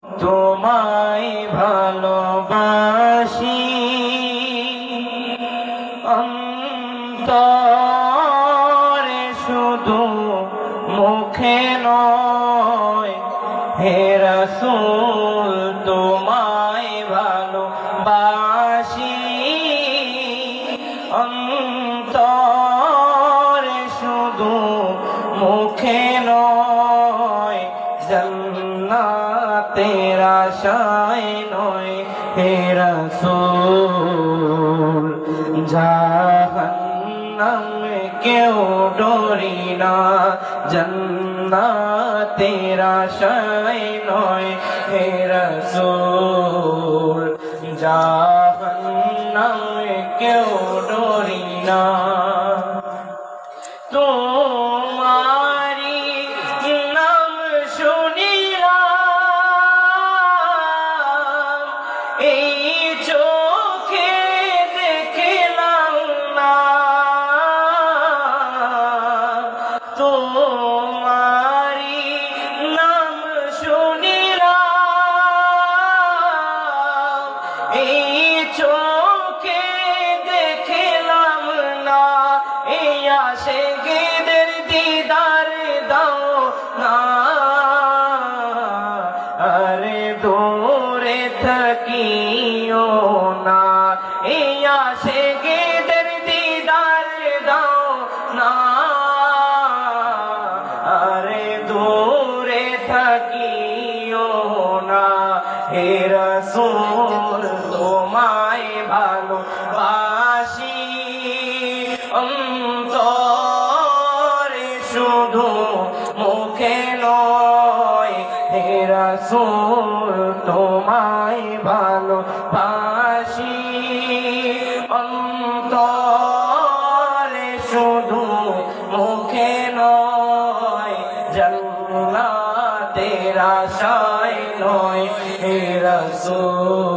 তোমায় ভালোবাসি অন্তরে শুধু মুখে নয় হে রাসূল তোমায় ভালোবাসি অন্তরে শুধু মুখে নয় জান্নাতের আশায় নয় হে রাসূল জাহান্নামে কেউ ডরি না জান্নাতের আশায় নয় হে রাসূল জাহান্নামে কেউ ডরি না তোমারি নাম শুনিলাম এই চোখে দেখলাম না তোমারি নাম শুনিলাম এই চোখে দেখলাম না এই আশিকদের দিদার দাও না আরে দূরে থাকিও না এই আশিকদের দিদার দাও না আরে দূরে থাকিও না হে রাসূল তোমায় ভালোবাসি অন্তরে শুধু মুখে নয় হে রাসূল তোমায় ভালোবাসি অন্তরে শুধু মুখে নয় জান্নাতের আশায় নয় হে রাসূল